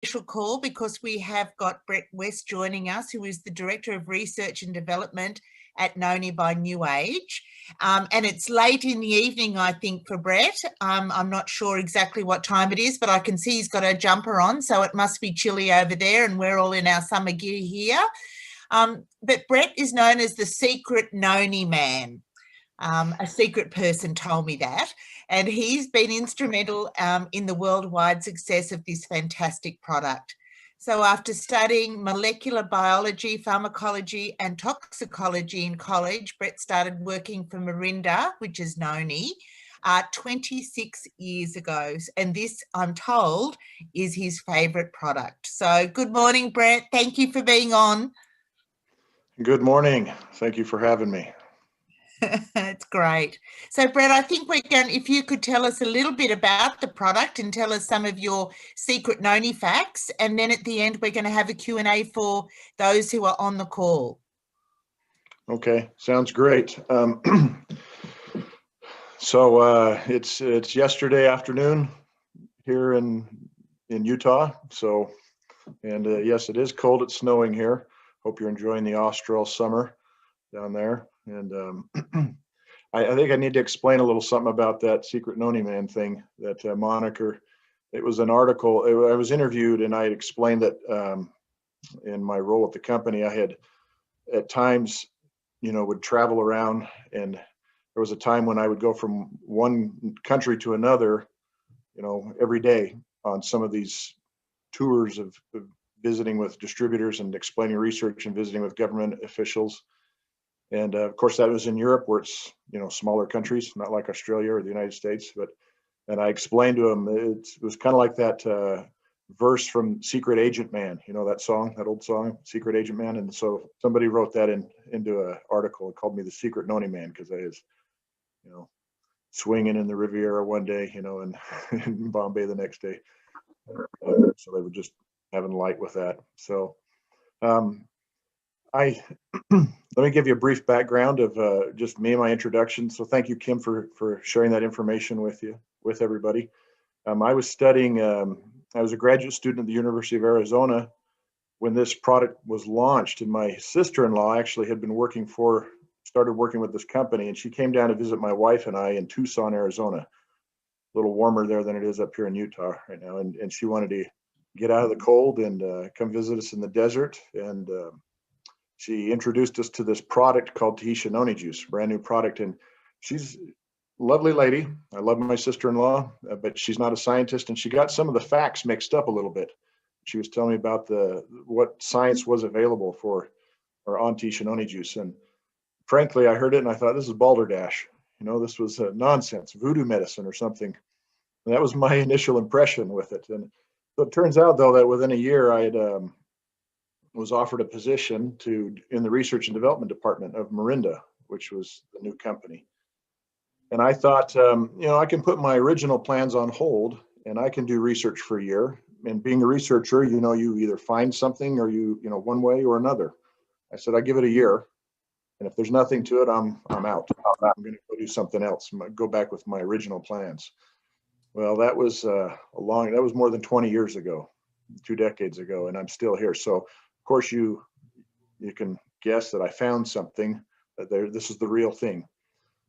special call because we have got Brett West joining us, who is the Director of Research and Development at Noni by New Age. And it's late in the evening, I think, for Brett. I'm not sure exactly what time it is, but I can see he's got a jumper on, so it must be chilly over there, and we're all in our summer gear here. But Brett is known as the secret Noni man. A secret person told me that, and he's been instrumental in the worldwide success of this fantastic product. So after studying molecular biology, pharmacology and toxicology in college, Brett started working for Mirinda, which is Noni, 26 years ago. And this, I'm told, is his favourite product. So good morning, Brett. Thank you for being on. Good morning. Thank you for having me. It's great. So, Brett, I think if you could tell us a little bit about the product and tell us some of your secret Noni facts, and then at the end we're going to have a Q&A for those who are on the call. Okay, sounds great. So it's yesterday afternoon here in Utah. So, and yes, it is cold. It's snowing here. Hope you're enjoying the Austral summer down there. And I think I need to explain a little something about that secret Noni man thing, that moniker. It was an article. I was interviewed, and I had explained that in my role at the company, I had at times, would travel around, and there was a time when I would go from one country to another, every day on some of these tours of visiting with distributors and explaining research and visiting with government officials. And of course, that was in Europe, where it's smaller countries, not like Australia or the United States. And I explained to him it was kind of like that verse from Secret Agent Man, that song, that old song, Secret Agent Man. And so somebody wrote that into an article and called me the Secret Noni Man, because I was, swinging in the Riviera one day, and in Bombay the next day. So they were just having light with that. So let me give you a brief background of just me and my introduction. So thank you, Kim, for sharing that information with everybody. I was studying, I was a graduate student at the University of Arizona when this product was launched, and my sister-in-law actually had started working with this company, and she came down to visit my wife and I in Tucson, Arizona. A little warmer there than it is up here in Utah right now. And she wanted to get out of the cold and come visit us in the desert. And she introduced us to this product called Tahitian Noni juice, brand new product. And she's a lovely lady. I love my sister-in-law, but she's not a scientist. And she got some of the facts mixed up a little bit. She was telling me about what science was available on Tahitian Noni juice. And frankly, I heard it and I thought, this is balderdash. This was nonsense, voodoo medicine or something. And that was my initial impression with it. And so it turns out, though, that within a year, I had was offered a position in the research and development department of Mirinda, which was the new company. And I thought, I can put my original plans on hold and I can do research for a year. And being a researcher, you either find something or one way or another. I said, I give it a year. And if there's nothing to it, I'm out. I'm going to go do something else. I'm going to go back with my original plans. Well, that was that was more than 20 years ago, 2 decades ago, and I'm still here. So, of course, you can guess that I found something. This is the real thing,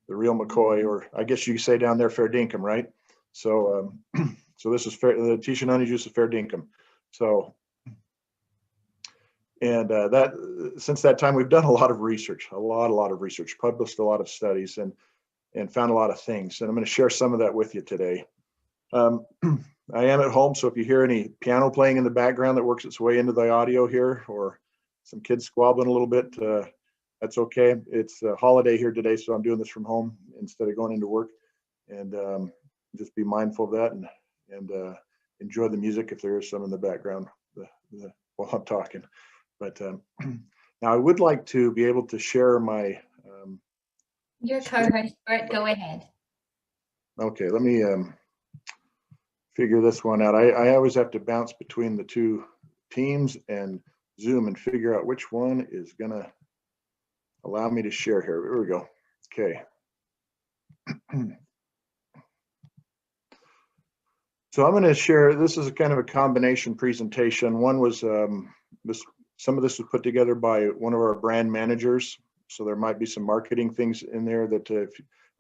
the real McCoy, or I guess you say down there, fair dinkum, right? So, so this is the Tahitian Noni juice is fair dinkum. So. And since that time, we've done a lot of research, published a lot of studies, and found a lot of things. And I'm going to share some of that with you today. I am at home, so if you hear any piano playing in the background that works its way into the audio here, or some kids squabbling a little bit, that's okay. It's a holiday here today, so I'm doing this from home instead of going into work. And just be mindful of that and enjoy the music if there is some in the background while I'm talking. But now I would like to be able to share my. Your co-host, Brett, go ahead. Okay, let me figure this one out. I always have to bounce between the two teams and Zoom and figure out which one is going to allow me to share here. Here we go. Okay. So I'm going to share, this is a kind of a combination presentation. One was, some of this was put together by one of our brand managers. So there might be some marketing things in there that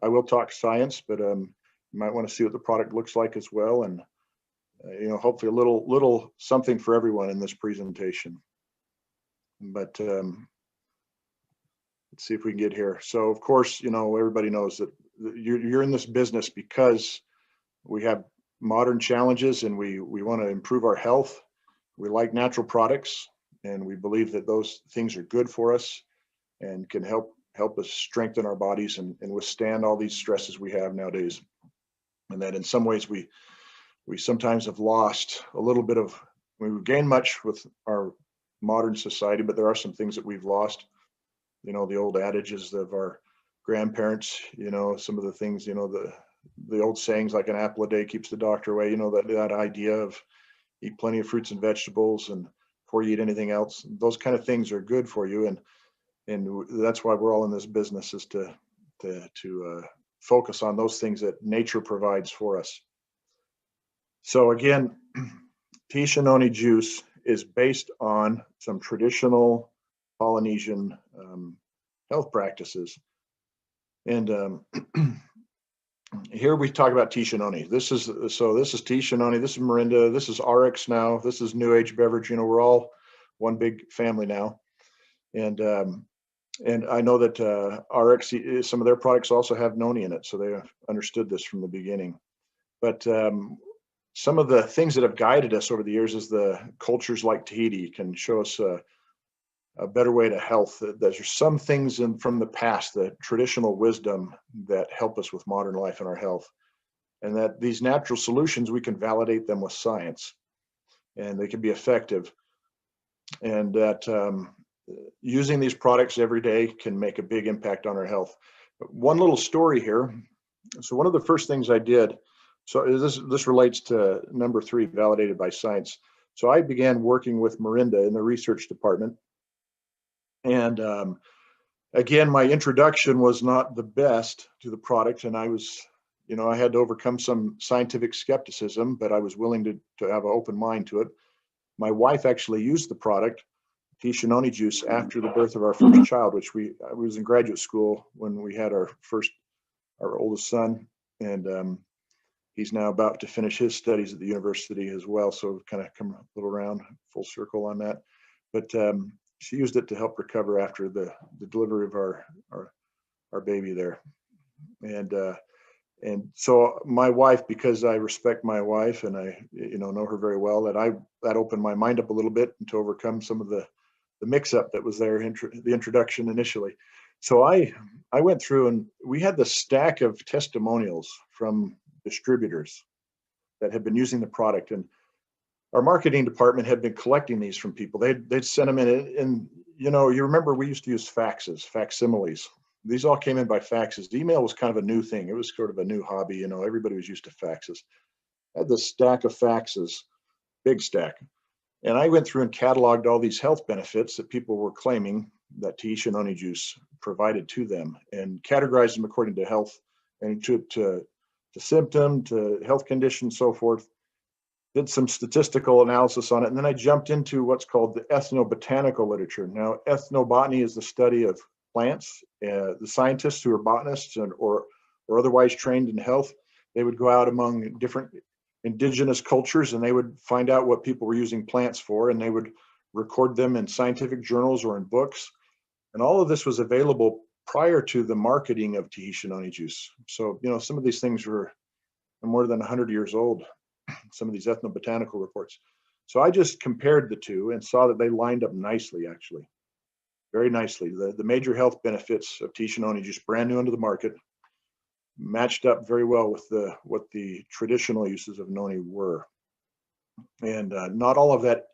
I will talk science, but you might want to see what the product looks like as well. And, hopefully a little something for everyone in this presentation. But let's see if we can get here. So of course, everybody knows that you're in this business because we have modern challenges and we want to improve our health. We like natural products and we believe that those things are good for us and can help us strengthen our bodies and withstand all these stresses we have nowadays. And that in some ways we sometimes have lost a little bit of, we've gained much with our modern society, but there are some things that we've lost. The old adages of our grandparents, some of the things, the old sayings like an apple a day keeps the doctor away, that idea of eat plenty of fruits and vegetables and before you eat anything else, those kind of things are good for you. And that's why we're all in this business, is to focus on those things that nature provides for us. So again, Tisha Noni juice is based on some traditional Polynesian health practices. And here we talk about Tisha Noni. This is Tisha Noni, this is Mirinda, this is RX now, this is New Age Beverage. We're all one big family now. And I know that RX, some of their products also have Noni in it, so they understood this from the beginning. But some of the things that have guided us over the years is the cultures like Tahiti can show us a better way to health. There's some things from the past, the traditional wisdom that help us with modern life and our health. And that these natural solutions, we can validate them with science and they can be effective. And that using these products every day can make a big impact on our health. One little story here. So one of the first things I did, so this relates to number 3, validated by science. So I began working with Mirinda in the research department. And again, my introduction was not the best to the product. And I was, I had to overcome some scientific skepticism, but I was willing to have an open mind to it. My wife actually used the product, Tisha Noni juice, after the birth of our first child, which I was in graduate school when we had our oldest son. And he's now about to finish his studies at the university as well. So we've kind of come a little around full circle on that. But she used it to help recover after the delivery of our baby there. And so my wife, because I respect my wife and I know her very well, that opened my mind up a little bit and to overcome some of the mix-up that was there, the introduction initially. So I went through and we had the stack of testimonials from distributors that had been using the product, and our marketing department had been collecting these from people. They'd send them in, and you remember we used to use facsimiles. These all came in by faxes. Email was kind of a new thing. It was sort of a new hobby. Everybody was used to faxes. I had this stack of faxes, big stack. And I went through and cataloged all these health benefits that people were claiming that Tisha Noni juice provided to them, and categorized them according to health and to symptom, to health condition, so forth. Did some statistical analysis on it. And then I jumped into what's called the ethnobotanical literature. Now, ethnobotany is the study of plants. The scientists who are botanists or otherwise trained in health, they would go out among different indigenous cultures and they would find out what people were using plants for, and they would record them in scientific journals or in books. And all of this was available prior to the marketing of Tisha Noni juice. So, some of these things were more than 100 years old, some of these ethnobotanical reports. So I just compared the two and saw that they lined up nicely, actually, very nicely. The major health benefits of Tisha Noni juice, brand new into the market, matched up very well with what the traditional uses of Noni were. And not all of that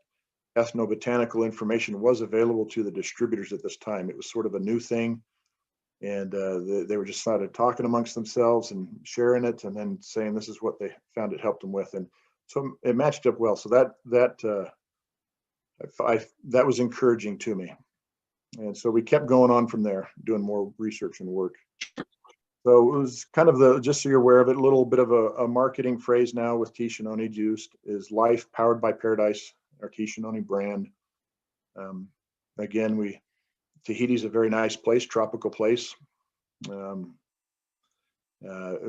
ethnobotanical information was available to the distributors at this time. It was sort of a new thing, and they were just started talking amongst themselves and sharing it, and then saying this is what they found it helped them with, and so it matched up well. So that was encouraging to me, and so we kept going on from there, doing more research and work. So it was kind of just so you're aware of it, a little bit of a marketing phrase now with Quiche Noni juice is life powered by paradise, our Quiche Noni brand. Um, again, Tahiti's a very nice place, tropical place.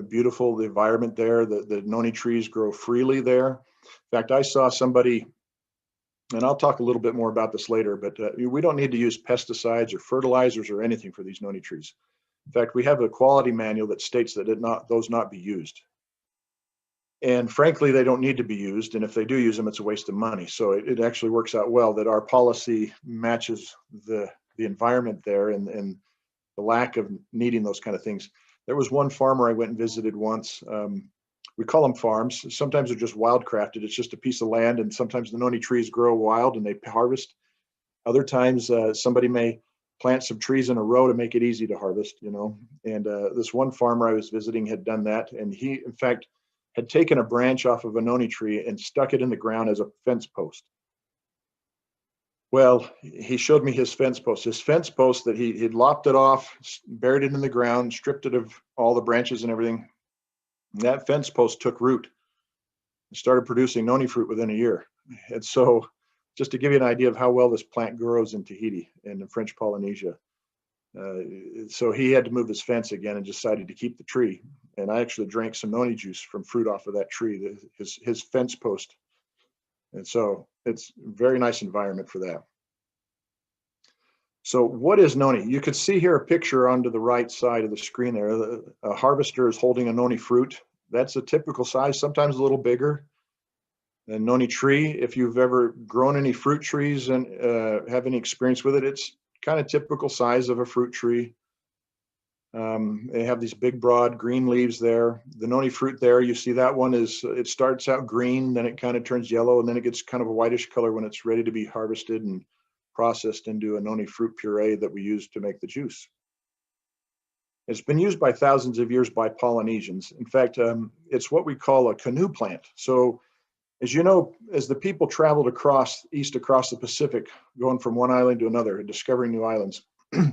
Beautiful, the environment there, the noni trees grow freely there. In fact, I saw somebody, and I'll talk a little bit more about this later, but we don't need to use pesticides or fertilizers or anything for these noni trees. In fact, we have a quality manual that states that those not be used. And frankly, they don't need to be used. And if they do use them, it's a waste of money. So it actually works out well that our policy matches the environment there and the lack of needing those kind of things. There was one farmer I went and visited once. We call them farms. Sometimes they're just wildcrafted. It's just a piece of land, and sometimes the noni trees grow wild and they harvest. Other times, somebody may plant some trees in a row to make it easy to harvest, you know. And this one farmer I was visiting had done that, and he, in fact, had taken a branch off of a noni tree and stuck it in the ground as a fence post. Well, he showed me his fence post. His fence post that he'd lopped it off, buried it in the ground, stripped it of all the branches and everything. And that fence post took root and started producing noni fruit within a year. And so, just to give you an idea of how well this plant grows in Tahiti and in French Polynesia. So he had to move his fence again and decided to keep the tree. And I actually drank some noni juice from fruit off of that tree, his fence post. And so it's a very nice environment for that. So what is noni? You could see here a picture onto the right side of the screen there. A harvester is holding a noni fruit. That's a typical size, sometimes a little bigger. A noni tree, if you've ever grown any fruit trees and have any experience with it, it's kind of typical size of a fruit tree. They have these big, broad green leaves there. The noni fruit there, you see that one it starts out green, then it kind of turns yellow, and then it gets kind of a whitish color when it's ready to be harvested and processed into a noni fruit puree that we use to make the juice. It's been used by thousands of years by Polynesians. In fact, it's what we call a canoe plant. So as you know, as the people traveled across the Pacific, going from one island to another, discovering new islands,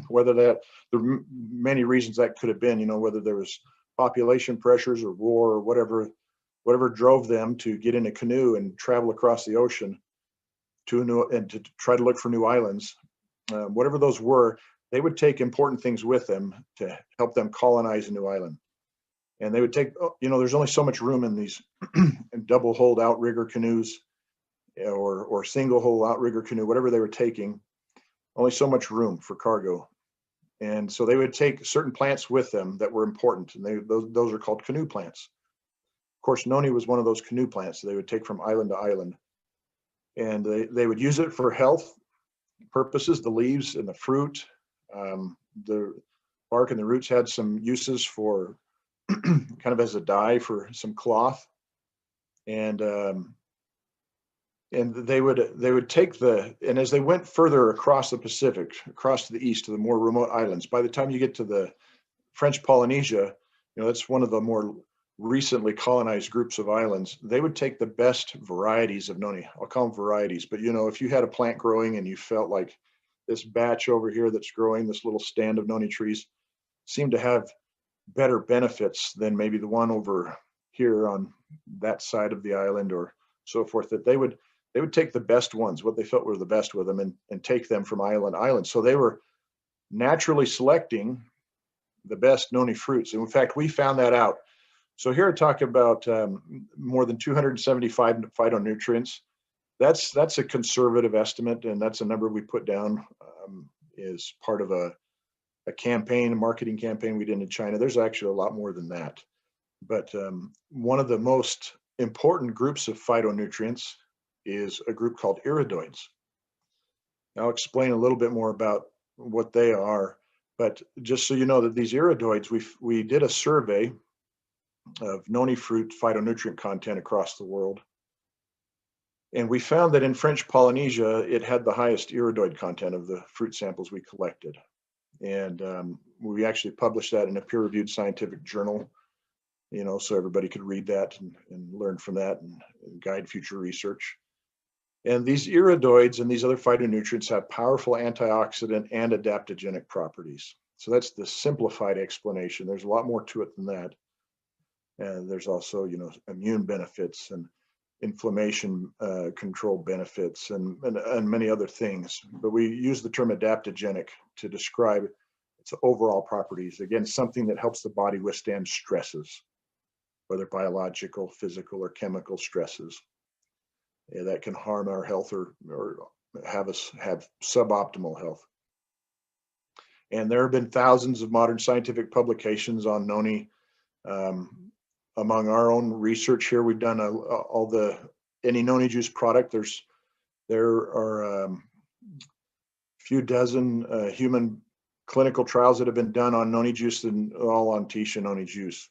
whether there are many reasons that could have been, you know, whether there was population pressures or war or whatever drove them to get in a canoe and travel across the ocean to try to look for new islands, whatever those were, they would take important things with them to help them colonize a new island. And they would take, you know, there's only so much room in these double hold outrigger canoes or single hold outrigger canoe, whatever they were taking, only so much room for cargo. And so they would take certain plants with them that were important, and those are called canoe plants. Of course, noni was one of those canoe plants that they would take from island to island. And they would use it for health purposes, the leaves and the fruit. The bark and the roots had some uses for kind of as a dye for some cloth. And they would take and as they went further across the Pacific, across to the east to the more remote islands, by the time you get to the French Polynesia, you know, that's one of the more recently colonized groups of islands. They would take the best varieties of noni. I'll call them varieties, but you know, if you had a plant growing and you felt like this batch over here that's growing, this little stand of noni trees, seemed to have better benefits than maybe the one over here on that side of the island or so forth, that they would take the best ones, what they felt were the best with them, and take them from island to island. So they were naturally selecting the best noni fruits. And in fact, we found that out. So here I talk about more than 275 phytonutrients. That's a conservative estimate, and that's a number we put down as part of a marketing campaign we did in China. There's actually a lot more than that. But one of the most important groups of phytonutrients is a group called iridoids. I'll explain a little bit more about what they are, but just so you know that these iridoids, we did a survey of noni fruit phytonutrient content across the world. And we found that in French Polynesia, it had the highest iridoid content of the fruit samples we collected. And we actually published that in a peer-reviewed scientific journal, you know, so everybody could read that and learn from that and guide future research. And these iridoids and these other phytonutrients have powerful antioxidant and adaptogenic properties. So that's the simplified explanation. There's a lot more to it than that. And there's also, immune benefits and inflammation control benefits and many other things. But we use the term adaptogenic to describe its overall properties. Again, something that helps the body withstand stresses, whether biological, physical, or chemical stresses that can harm our health or have us have suboptimal health. And there have been thousands of modern scientific publications on Noni. Among our own research here, we've done any Noni juice product. There are a few dozen human clinical trials that have been done on Noni juice, and all on Tisha Noni juice,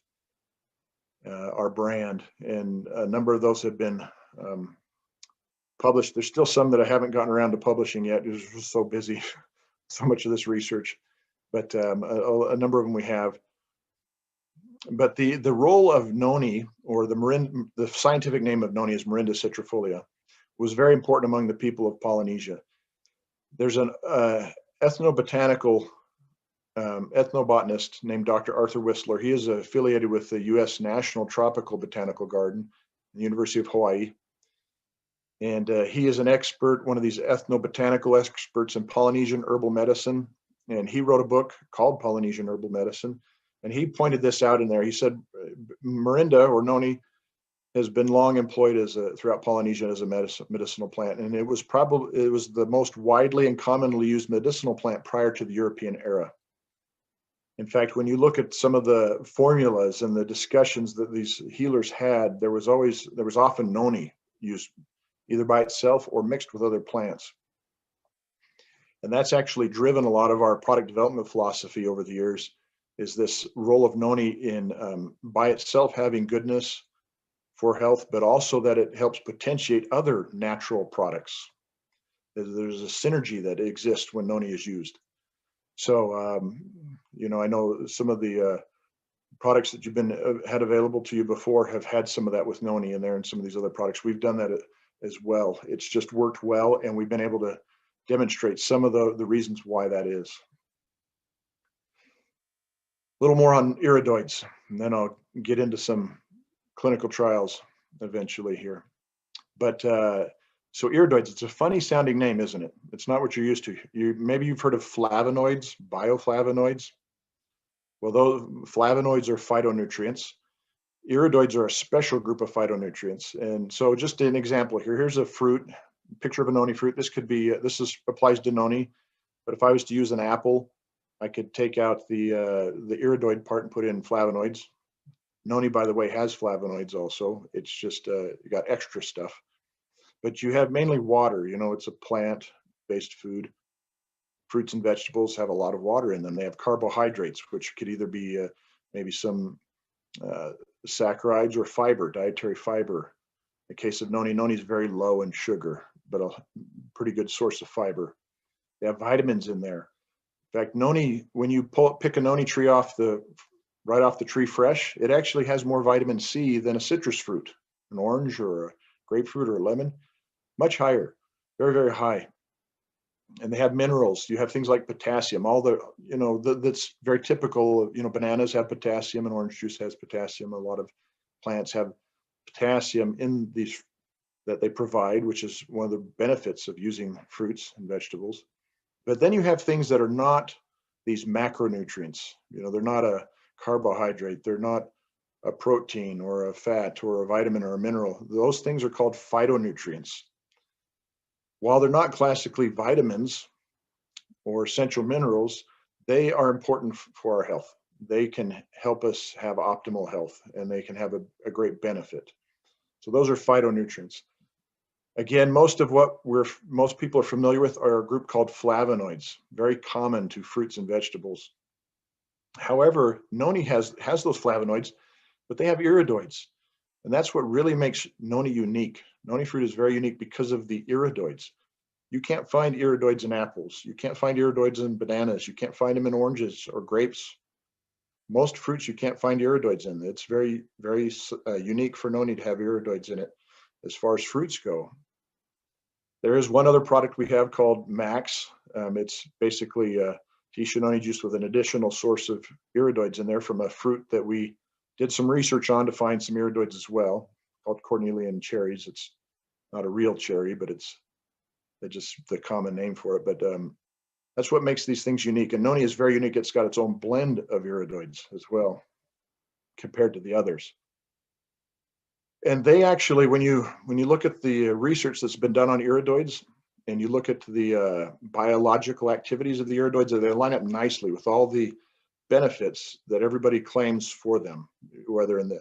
our brand. And a number of those have been published. There's still some that I haven't gotten around to publishing yet. It's just so busy, so much of this research. But a number of them we have. But the role of Noni, or the scientific name of Noni is Morinda citrifolia, was very important among the people of Polynesia. There's an ethnobotanist named Dr. Arthur Whistler. He is affiliated with the U.S. National Tropical Botanical Garden, the University of Hawaii. And he is an expert, one of these ethnobotanical experts in Polynesian herbal medicine. And he wrote a book called Polynesian Herbal Medicine. And he pointed this out in there. He said, Morinda, or Noni, has been long employed throughout Polynesia as a medicinal plant. And it was the most widely and commonly used medicinal plant prior to the European era. In fact, when you look at some of the formulas and the discussions that these healers had, there was often Noni used either by itself or mixed with other plants. And that's actually driven a lot of our product development philosophy over the years, is this role of Noni in by itself having goodness for health, but also that it helps potentiate other natural products. There's a synergy that exists when Noni is used. So, I know some of the products that you've had available to you before have had some of that with Noni in there, and some of these other products. We've done that as well. It's just worked well, and we've been able to demonstrate some of the reasons why that is. A little more on iridoids, and then I'll get into some clinical trials eventually here. But so iridoids, it's a funny sounding name, isn't it? It's not what you're used to. Maybe you've heard of flavonoids, bioflavonoids. Well, those flavonoids are phytonutrients. Iridoids are a special group of phytonutrients. And so just an example here, here's a fruit, picture of a Noni fruit. This applies to Noni, but if I was to use an apple, I could take out the iridoid part and put in flavonoids. Noni, by the way, has flavonoids also. It's just you got extra stuff. But you have mainly water. It's a plant-based food. Fruits and vegetables have a lot of water in them. They have carbohydrates, which could either be maybe some saccharides or fiber, dietary fiber. In the case of Noni, Noni is very low in sugar, but a pretty good source of fiber. They have vitamins in there. In fact, Noni, when you pick a Noni tree right off the tree fresh, it actually has more vitamin C than a citrus fruit, an orange or a grapefruit or a lemon, much higher, very, very high. And they have minerals. You have things like potassium, that's very typical. Bananas have potassium and orange juice has potassium. A lot of plants have potassium in these that they provide, which is one of the benefits of using fruits and vegetables. But then you have things that are not these macronutrients. They're not a carbohydrate. They're not a protein or a fat or a vitamin or a mineral. Those things are called phytonutrients. While they're not classically vitamins or essential minerals, they are important for our health. They can help us have optimal health, and they can have a great benefit. So those are phytonutrients. Again, most people are familiar with are a group called flavonoids, very common to fruits and vegetables. However, Noni has those flavonoids, but they have iridoids. And that's what really makes Noni unique. Noni fruit is very unique because of the iridoids. You can't find iridoids in apples. You can't find iridoids in bananas. You can't find them in oranges or grapes. Most fruits you can't find iridoids in. It's very, very unique for Noni to have iridoids in it as far as fruits go. There is one other product we have called Max. It's basically Tisha Noni juice with an additional source of iridoids in there from a fruit that we did some research on to find some iridoids as well, called Cornelian cherries. It's not a real cherry, but it's just the common name for it. But that's what makes these things unique. And Noni is very unique. It's got its own blend of iridoids as well, compared to the others. And they actually, when you look at the research that's been done on iridoids, and you look at the biological activities of the iridoids, they line up nicely with all the benefits that everybody claims for them, whether in the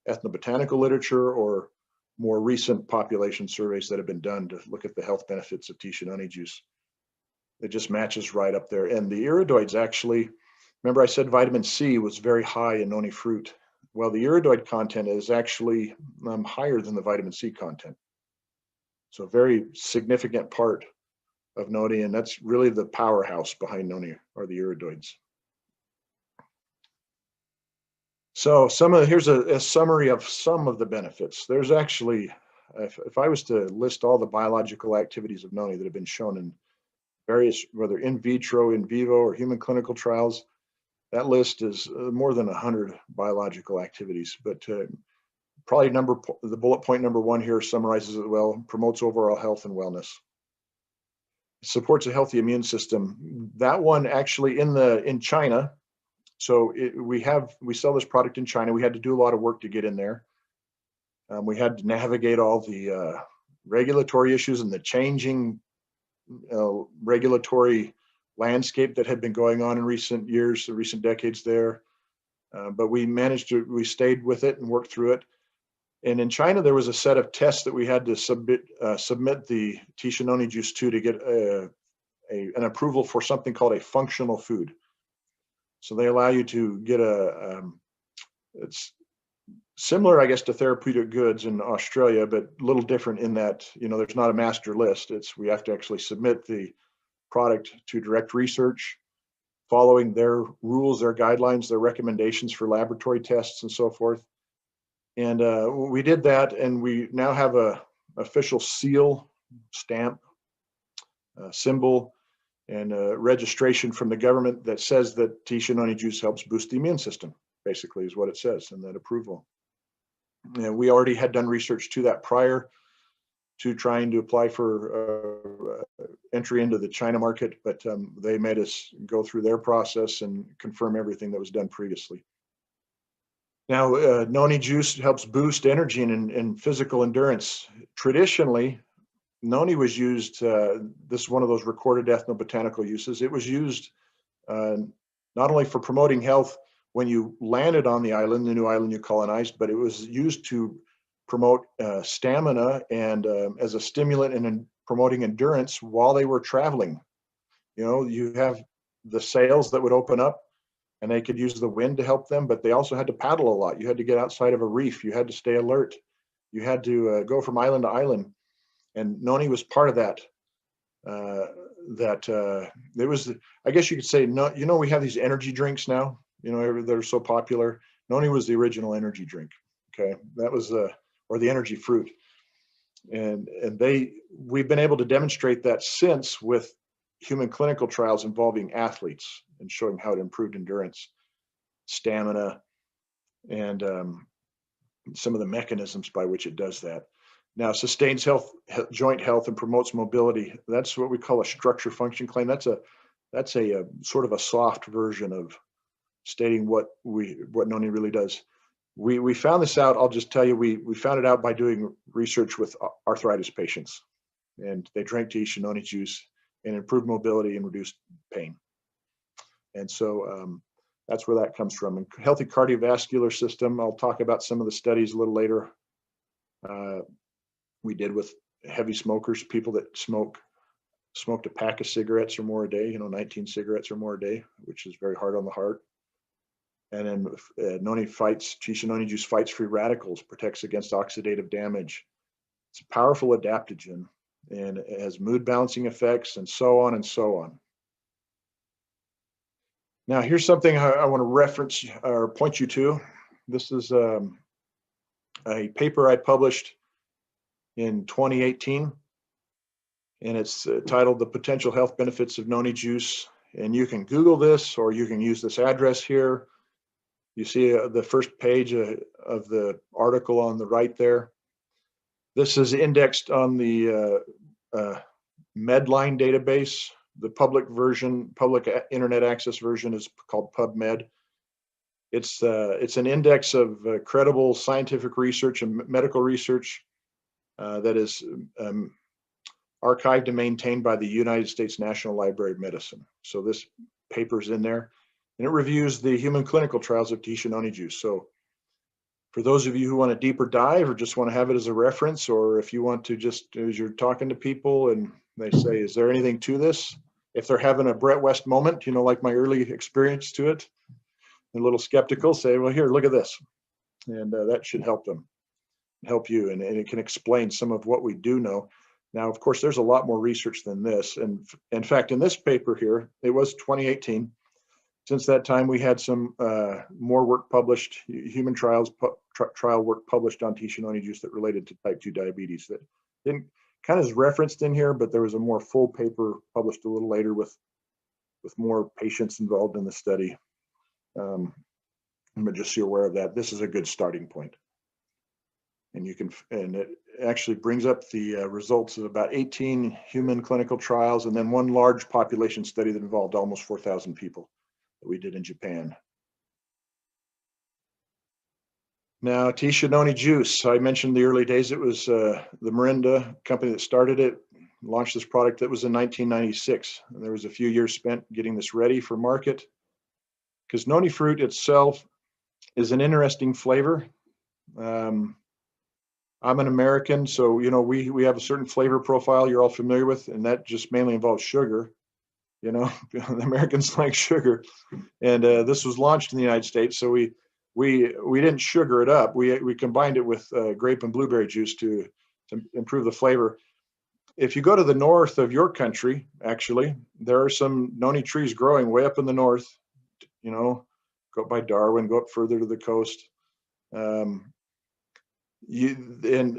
ethnobotanical literature or more recent population surveys that have been done to look at the health benefits of Tisha Noni juice. It just matches right up there. And the iridoids actually, remember I said vitamin C was very high in Noni fruit. Well, the iridoid content is actually higher than the vitamin C content. So a very significant part of Noni, and that's really the powerhouse behind Noni, are the iridoids. So here's a summary of some of the benefits. There's actually, if I was to list all the biological activities of Noni that have been shown in various, whether in vitro, in vivo, or human clinical trials, that list is more than 100 biological activities. But probably the bullet point number 1 here summarizes it well: promotes overall health and wellness, supports a healthy immune system. That one actually in China. So we sell this product in China. We had to do a lot of work to get in there. We had to navigate all the regulatory issues and the changing regulatory landscape that had been going on in recent years, the recent decades there. But we stayed with it and worked through it. And in China, there was a set of tests that we had to submit the Tisha Noni juice to get an approval for something called a functional food. So they allow you to get it's similar, I guess, to therapeutic goods in Australia, but a little different in that, there's not a master list. We have to actually submit the product to direct research, following their rules, their guidelines, their recommendations for laboratory tests and so forth. And we did that, and we now have a official seal, stamp, symbol, and registration from the government that says that Tisha Noni juice helps boost the immune system, basically is what it says in that approval. And we already had done research to that prior to trying to apply for entry into the China market, but they made us go through their process and confirm everything that was done previously. Now, Noni juice helps boost energy and physical endurance. Traditionally, Noni was used, this is one of those recorded ethnobotanical uses. It was used not only for promoting health when you landed on the island, the new island you colonized, but it was used to promote stamina and as a stimulant and in promoting endurance while they were traveling. You have the sails that would open up and they could use the wind to help them, but they also had to paddle a lot. You had to get outside of a reef. You had to stay alert. You had to go from island to island. And Noni was part of that. It was, I guess you could say, we have these energy drinks now, they're so popular. Noni was the original energy drink. Okay. That was or the energy fruit. And we've been able to demonstrate that since with human clinical trials involving athletes and showing how it improved endurance, stamina, and some of the mechanisms by which it does that. Now, sustains joint health and promotes mobility. That's what we call a structure function claim. That's a sort of a soft version of stating what Noni really does. We found this out. I'll just tell you, we found it out by doing research with arthritis patients, and they drank Tisha Noni juice and improved mobility and reduced pain. And so that's where that comes from. And healthy cardiovascular system. I'll talk about some of the studies a little later. We did with heavy smokers, people that smoked a pack of cigarettes or more a day, 19 cigarettes or more a day, which is very hard on the heart. And then Tisha Noni juice fights free radicals, protects against oxidative damage. It's a powerful adaptogen, and it has mood balancing effects, and so on and so on. Now, here's something I want to reference or point you to. This is a paper I published in 2018, and it's titled "The Potential Health Benefits of Noni Juice And you can Google this, or you can use this address here. You see the first page of the article on the right there. This is indexed on the Medline database. The public version, public internet access version, is called PubMed. It's an index of credible scientific research and medical research that is archived and maintained by the United States National Library of Medicine. So this paper's in there, and it reviews the human clinical trials of tea Noni juice. So for those of you who want a deeper dive or just want to have it as a reference, or if you want to just, as you're talking to people and they say, is there anything to this? If they're having a Brett West moment, you know, like my early experience to it, a little skeptical, say, well, here, look at this. And that should help them, help you. And it can explain some of what we do know. Now, of course, there's a lot more research than this. And in fact, in this paper here, it was 2018. Since that time, we had some more work published, human trial work published on tea Noni juice that related to type 2 diabetes that didn't kind of is referenced in here, but there was a more full paper published a little later with more patients involved in the study. But just so you're aware of that, this is a good starting point. And you can, and it actually brings up the results of about 18 human clinical trials and then one large population study that involved almost 4,000 people that we did in Japan. Now, tea Noni juice. I mentioned the early days. It was the Mirinda company that started it, launched this product. That was in 1996. And there was a few years spent getting this ready for market, because noni fruit itself is an interesting flavor. I'm an American, so you know we have a certain flavor profile you're all familiar with, and that just mainly involves sugar. You know, the Americans like sugar, and this was launched in the United States, so we didn't sugar it up. We combined it with grape and blueberry juice to improve the flavor. If you go to the north of your country, actually, there are some noni trees growing way up in the north. You know, go up by Darwin, go up further to the coast. And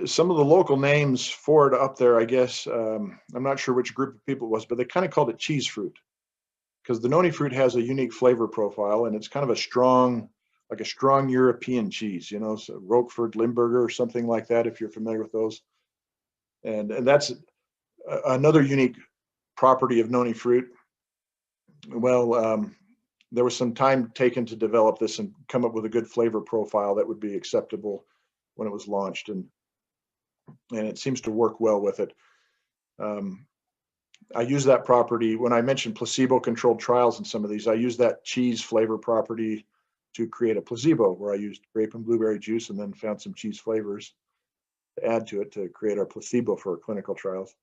some of the local names for it up there, I guess, I'm not sure which group of people it was, but they kind of called it cheese fruit, because the noni fruit has a unique flavor profile, and it's kind of a strong, like a strong European cheese, you know, so Roquefort, Limburger, or something like that, if you're familiar with those. And that's another unique property of noni fruit. Well, there was some time taken to develop this and come up with a good flavor profile that would be acceptable when it was launched, and it seems to work well with it. I use that property when I mentioned placebo-controlled trials in some of these. I use that cheese flavor property to create a placebo, where I used grape and blueberry juice and then found some cheese flavors to add to it to create our placebo for our clinical trials.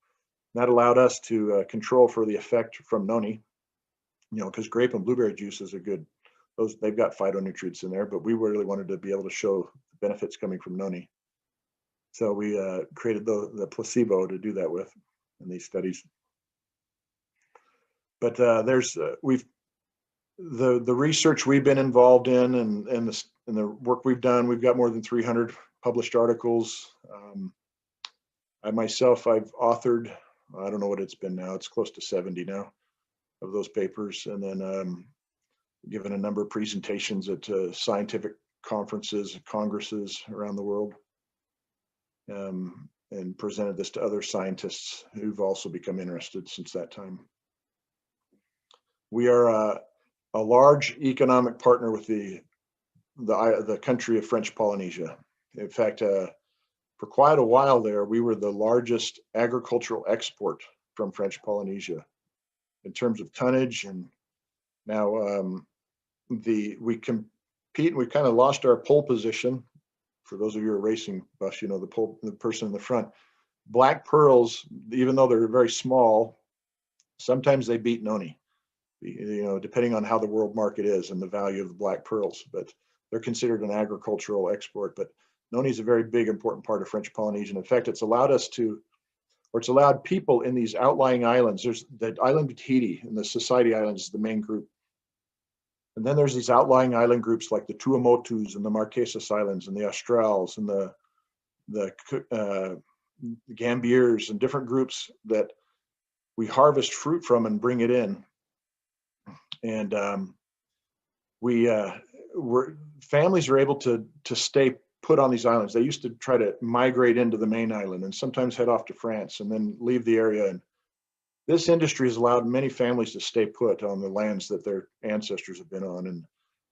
And that allowed us to control for the effect from noni, you know, because grape and blueberry juice is a good, they've got phytonutrients in there, but we really wanted to be able to show the benefits coming from noni. So we created the placebo to do that with in these studies. But there's the research we've been involved in, and the work we've done. We've got more than 300 published articles. I myself, I've authored, I don't know what it's been now. It's close to 70 now of those papers, and then given a number of presentations at scientific conferences, congresses around the world, and presented this to other scientists who've also become interested since that time. We are a large economic partner with the country of French Polynesia. In fact, for quite a while there, we were the largest agricultural export from French Polynesia in terms of tonnage. And now we compete, we kind of lost our pole position. For those of you who are racing buffs, you know, the person in the front. Black pearls, even though they're very small, sometimes they beat noni, you know, depending on how the world market is and the value of the black pearls. But they're considered an agricultural export. But noni is a very big, important part of French Polynesia. In fact, it's allowed us to, or it's allowed people in these outlying islands. There's the island of Tahiti, and the Society Islands is the main group. And then there's these outlying island groups like the Tuamotus and the Marquesas Islands and the Australs and the Gambiers and different groups that we harvest fruit from and bring it in. And families are able to stay put on these islands. They used to try to migrate into the main island and sometimes head off to France and then leave the area. And this industry has allowed many families to stay put on the lands that their ancestors have been on and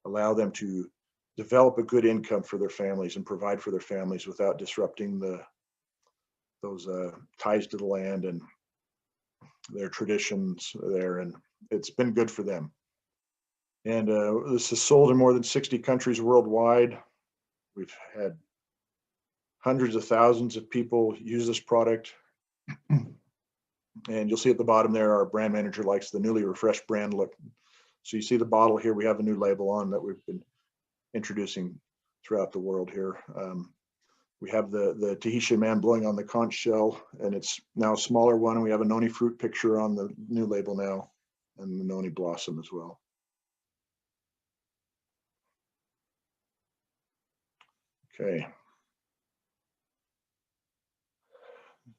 allow them to develop a good income for their families and provide for their families without disrupting those ties to the land and their traditions there. And it's been good for them. And this is sold in more than 60 countries worldwide. We've had hundreds of thousands of people use this product. And you'll see at the bottom there, our brand manager likes the newly refreshed brand look. So you see the bottle here, we have a new label on that we've been introducing throughout the world here. We have the Tahitian man blowing on the conch shell, and it's now a smaller one. And we have a Noni fruit picture on the new label now, and the Noni blossom as well. Okay.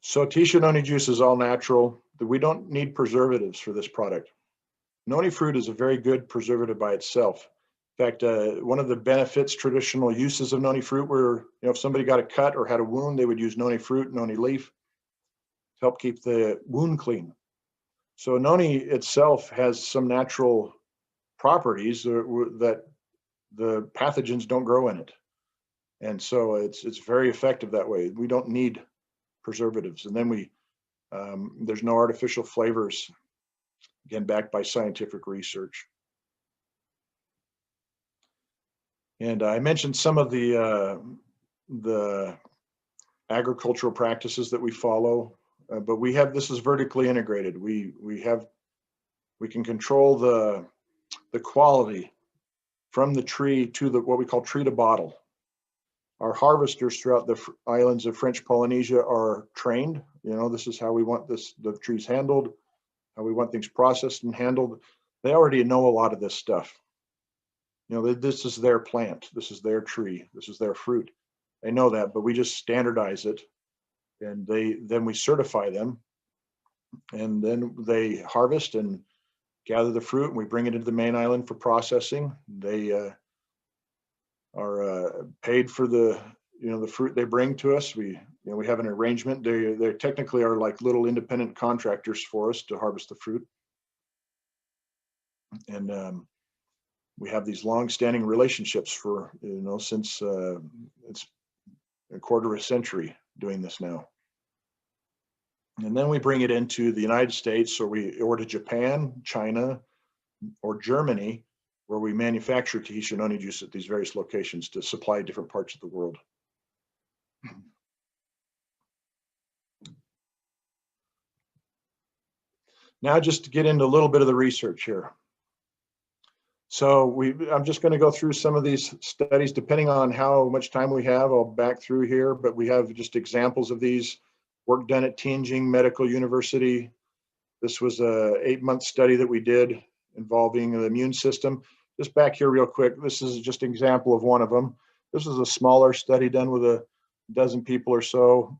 So Tahitian Noni juice is all natural. We don't need preservatives for this product. Noni fruit is a very good preservative by itself. In fact, one of the benefits, traditional uses of Noni fruit were, if somebody got a cut or had a wound, they would use Noni fruit, Noni leaf to help keep the wound clean. So Noni itself has some natural properties that the pathogens don't grow in it. And so it's very effective that way. We don't need preservatives. And then there's no artificial flavors, again, backed by scientific research. And I mentioned some of the agricultural practices that we follow, but this is vertically integrated. We can control the quality from the tree to what we call tree to bottle. Our harvesters throughout the islands of French Polynesia are trained. This is how we want the trees handled, how we want things processed and handled. They already know a lot of this stuff. This is their plant, this is their tree, this is their fruit. They know that, but we just standardize it, and then we certify them, and then they harvest and gather the fruit, and we bring it into the main island for processing. They are paid for the fruit they bring to us. We have an arrangement. They technically are like little independent contractors for us to harvest the fruit, and we have these long-standing relationships for since it's a quarter of a century doing this now. And then we bring it into the United States, or to Japan, China, or Germany, where we manufacture Tahitian Noni juice at these various locations to supply different parts of the world. Now, just to get into a little bit of the research here. So I'm just going to go through some of these studies, depending on how much time we have. I'll back through here, but we have just examples of these. Work done at Tianjin Medical University. This was a 8-month study that we did involving the immune system. Just back here real quick, this is just an example of one of them. This is a smaller study done with a dozen people or so.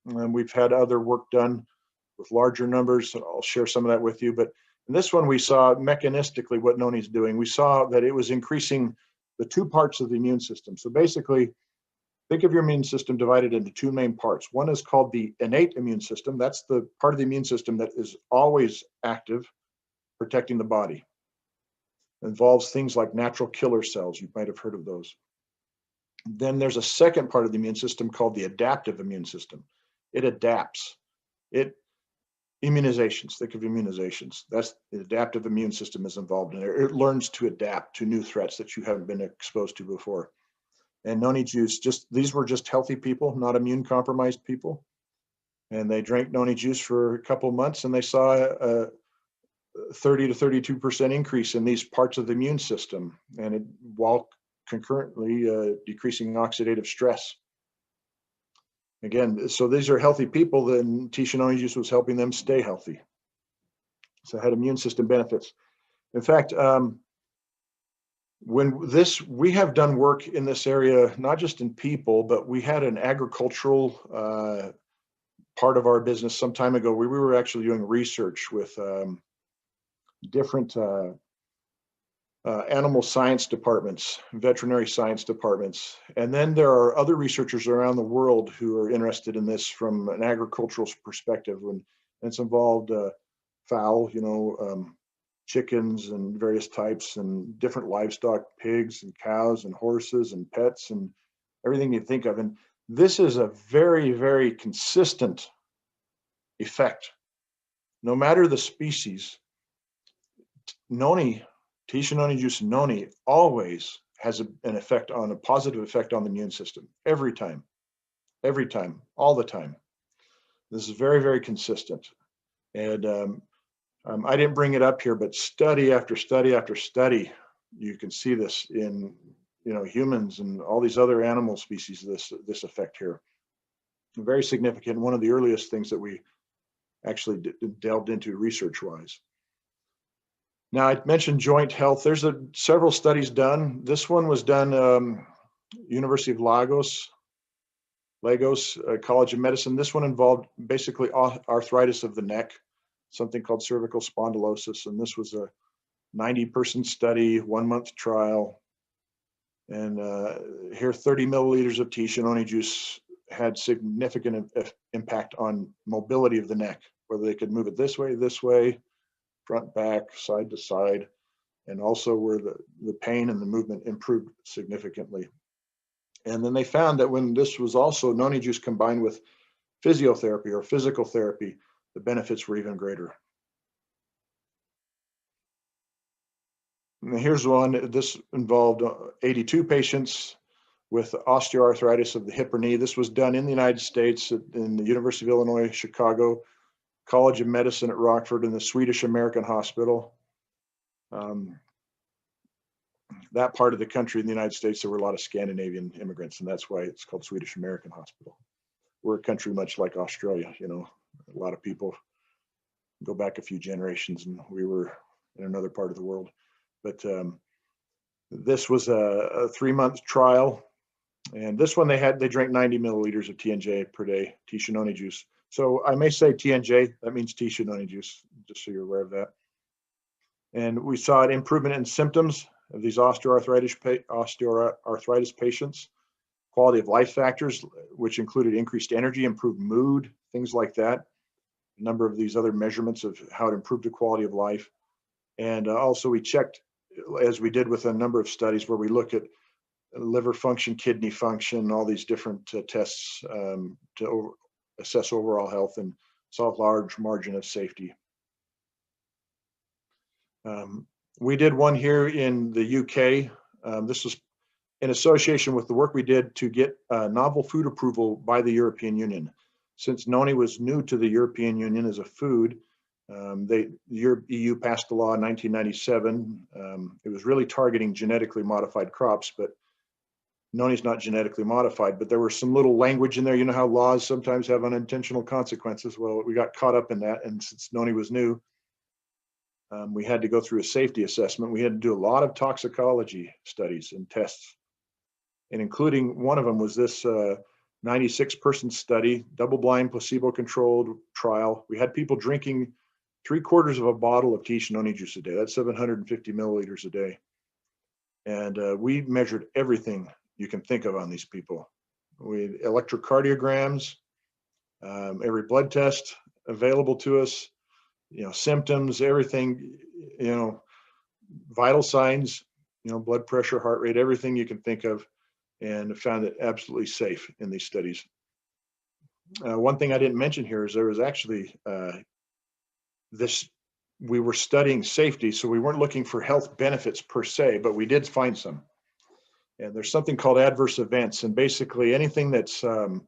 And we've had other work done with larger numbers. I'll share some of that with you. But in this one, we saw mechanistically what Noni's doing. We saw that it was increasing the two parts of the immune system. So basically, think of your immune system divided into two main parts. One is called the innate immune system. That's the part of the immune system that is always active, protecting the body. It involves things like natural killer cells. You might have heard of those. Then there's a second part of the immune system called the adaptive immune system. It adapts. Immunizations, think of immunizations. That's the adaptive immune system is involved in there. It learns to adapt to new threats that you haven't been exposed to before. And Noni juice, these were just healthy people, not immune compromised people. And they drank Noni juice for a couple of months, and they saw a 30 to 32% increase in these parts of the immune system, and while concurrently decreasing oxidative stress. Again, so these are healthy people, then Tahitian Noni juice was helping them stay healthy. So it had immune system benefits. In fact, we have done work in this area, not just in people, but we had an agricultural part of our business some time ago where we were actually doing research with different animal science departments, veterinary science departments. And then there are other researchers around the world who are interested in this from an agricultural perspective. And it's involved fowl, chickens and various types, and different livestock, pigs and cows and horses and pets and everything you think of. And this is a very, very consistent effect. No matter the species, Noni, Tisha Noni juice Noni always has an effect on a positive effect on the immune system every time, all the time. This is very, very consistent. And I didn't bring it up here, but study after study after study, you can see this in humans and all these other animal species. This effect here, very significant. One of the earliest things that we actually delved into research-wise. Now, I mentioned joint health. There's several studies done. This one was done University of Lagos College of Medicine. This one involved basically arthritis of the neck, something called cervical spondylosis. And this was a 90-person study, 1-month trial. And here, 30 milliliters of Tisha Noni juice had significant impact on mobility of the neck, whether they could move it this way, front, back, side to side, and also where the pain and the movement improved significantly. And then they found that when this was also Noni juice combined with physiotherapy or physical therapy, the benefits were even greater. And here's one. This involved 82 patients with osteoarthritis of the hip or knee. This was done in the United States in the University of Illinois, Chicago, College of Medicine at Rockford, and the Swedish American Hospital. That part of the country in the United States, there were a lot of Scandinavian immigrants, and that's why it's called Swedish American Hospital. We're a country much like Australia, a lot of people go back a few generations, and we were in another part of the world. But this was a 3-month trial, and this one they drank 90 milliliters of TNJ per day, Tisha Noni juice. So I may say TNJ, that means Tisha Noni juice, just so you're aware of that. And we saw an improvement in symptoms of these osteoarthritis patients, quality of life factors, which included increased energy, improved mood, things like that. A number of these other measurements of how it improved the quality of life. And also we checked, as we did with a number of studies where we look at liver function, kidney function, all these different tests to assess overall health, and saw a large margin of safety. We did one here in the UK. This was in association with the work we did to get novel food approval by the European Union. Since Noni was new to the European Union as a food, the EU passed a law in 1997. It was really targeting genetically modified crops, but Noni's not genetically modified, but there were some little language in there. You know how laws sometimes have unintentional consequences? Well, we got caught up in that, and since Noni was new, we had to go through a safety assessment. We had to do a lot of toxicology studies and tests, and including one of them was this 96-person study, double-blind, placebo-controlled trial. We had people drinking 3/4 of a bottle of Tisha Noni juice a day. That's 750 milliliters a day. And we measured everything you can think of on these people. We had electrocardiograms, every blood test available to us, symptoms, everything, vital signs, blood pressure, heart rate, everything you can think of, and found it absolutely safe in these studies. One thing I didn't mention here is there was actually we were studying safety, so we weren't looking for health benefits per se, but we did find some. And there's something called adverse events, and basically anything that's, so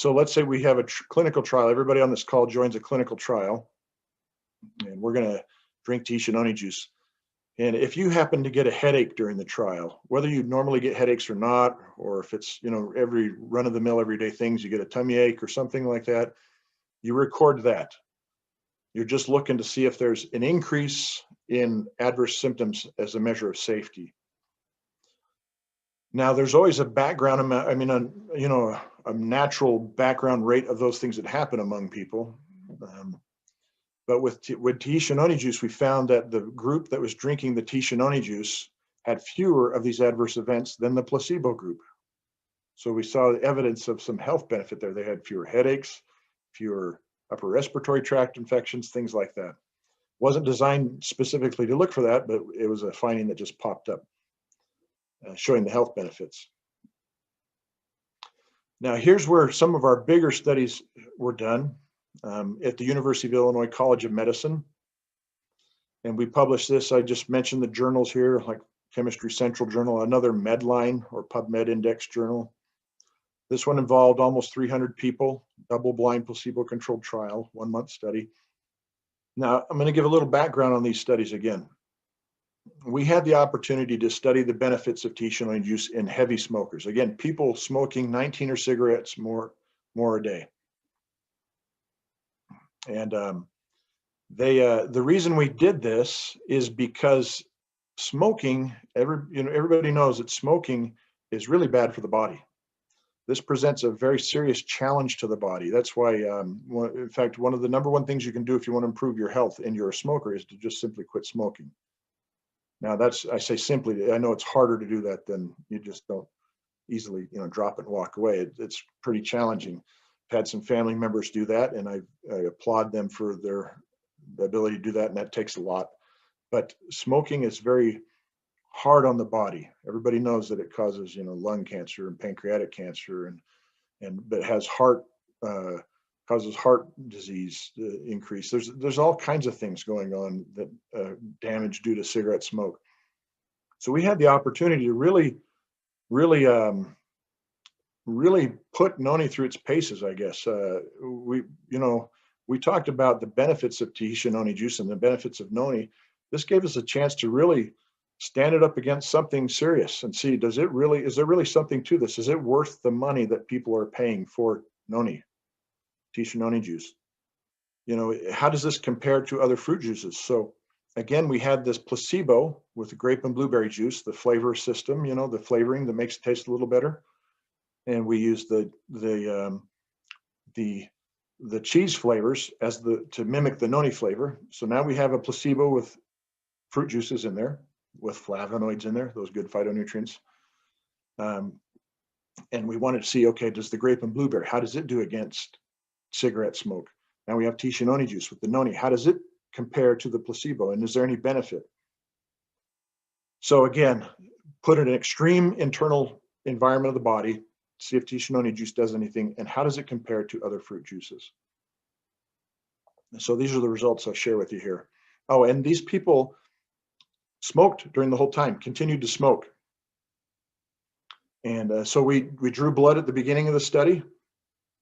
let's say we have a clinical trial. Everybody on this call joins a clinical trial, and we're going to drink Tisha Noni juice. And if you happen to get a headache during the trial, whether you normally get headaches or not, or if it's, every run-of-the-mill everyday things, you get a tummy ache or something like that, you record that. You're just looking to see if there's an increase in adverse symptoms as a measure of safety. Now, there's always a background amount, a natural background rate of those things that happen among people. But with Tahitian noni juice, we found that the group that was drinking the Tahitian noni juice had fewer of these adverse events than the placebo group. So we saw evidence of some health benefit there. They had fewer headaches, fewer upper respiratory tract infections, things like that. Wasn't designed specifically to look for that, but it was a finding that just popped up, showing the health benefits. Now, here's where some of our bigger studies were done at the University of Illinois College of Medicine. And we published this. I just mentioned the journals here, like Chemistry Central Journal, another Medline or PubMed Index journal. This one involved almost 300 people, double-blind placebo-controlled trial, 1-month study. Now, I'm going to give a little background on these studies again. We had the opportunity to study the benefits of Tahitian noni juice in heavy smokers. Again, people smoking 19 or cigarettes more a day. And the reason we did this is because smoking, everybody knows that smoking is really bad for the body. This presents a very serious challenge to the body. That's why, in fact, one of the #1 things you can do if you want to improve your health and you're a smoker is to just simply quit smoking. Now that's, I say simply, I know it's harder to do that than you just don't easily, drop it and walk away. It's pretty challenging. I've had some family members do that, and I applaud them for their ability to do that, and that takes a lot. But smoking is very hard on the body. Everybody knows that it causes, lung cancer and pancreatic cancer, but it has causes heart disease increase. There's all kinds of things going on that damage due to cigarette smoke. So we had the opportunity to really put Noni through its paces, I guess. We talked about the benefits of Tahitian noni juice and the benefits of Noni. This gave us a chance to really stand it up against something serious and see, is there really something to this? Is it worth the money that people are paying for Noni, Tahitian noni juice? How does this compare to other fruit juices? So again, we had this placebo with the grape and blueberry juice, the flavor system, the flavoring that makes it taste a little better. And we used the cheese flavors to mimic the Noni flavor. So now we have a placebo with fruit juices in there, with flavonoids in there, those good phytonutrients. And we wanted to see, okay, does the grape and blueberry, how does it do against cigarette smoke? Now we have Tahitian noni juice with the Noni. How does it compare to the placebo? And is there any benefit? So again, put in an extreme internal environment of the body, see if Tahitian noni juice does anything, and how does it compare to other fruit juices? And so these are the results I'll share with you here. Oh, and these people smoked during the whole time, continued to smoke. And so we drew blood at the beginning of the study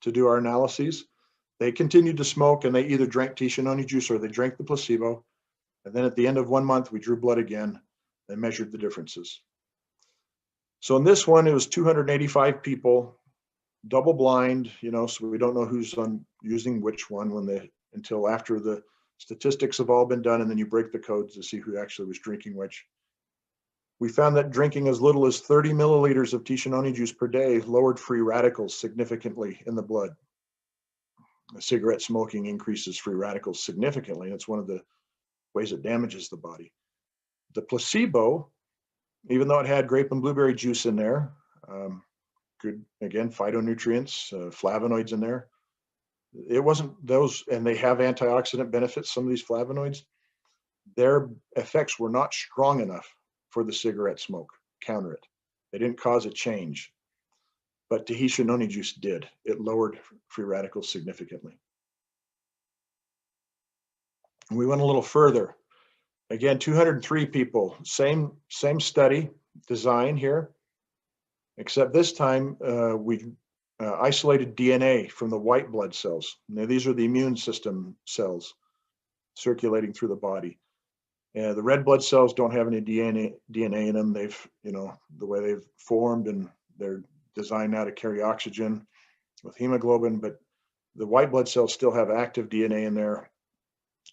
to do our analyses. They continued to smoke, and they either drank Tahitian noni juice or they drank the placebo. And then at the end of 1 month, we drew blood again and measured the differences. So in this one, it was 285 people, double blind, so we don't know who's using which one until after the statistics have all been done, and then you break the codes to see who actually was drinking which. We found that drinking as little as 30 milliliters of Tahitian noni juice per day lowered free radicals significantly in the blood. Cigarette smoking increases free radicals significantly. That's one of the ways it damages the body. The placebo, even though it had grape and blueberry juice in there, good, again, phytonutrients, flavonoids in there. It wasn't those, and they have antioxidant benefits, some of these flavonoids. Their effects were not strong enough for the cigarette smoke, counter it. They didn't cause a change. But Tahitian noni juice did. It lowered free radicals significantly. And we went a little further. Again, 203 people, same study design here, except this time we isolated DNA from the white blood cells. Now, these are the immune system cells circulating through the body. The red blood cells don't have any DNA in them. They've, the way they've formed, and they're designed now to carry oxygen with hemoglobin, but the white blood cells still have active DNA in there.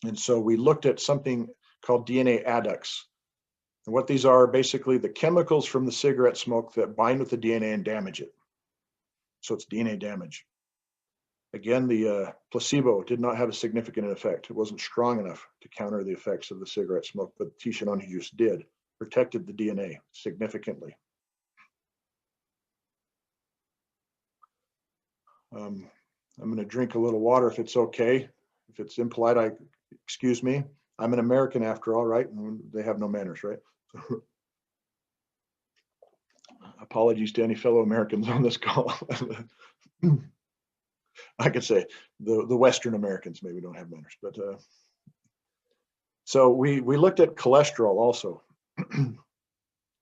And so we looked at something called DNA adducts. And what these are basically the chemicals from the cigarette smoke that bind with the DNA and damage it. So it's DNA damage. Again, the placebo did not have a significant effect. It wasn't strong enough to counter the effects of the cigarette smoke, but Tisha Noni juice did, protected the DNA significantly. I'm going to drink a little water if it's okay. If it's impolite, excuse me. I'm an American after all, right? And they have no manners, right? Apologies to any fellow Americans on this call. I could say the Western Americans maybe don't have manners, but so we looked at cholesterol also.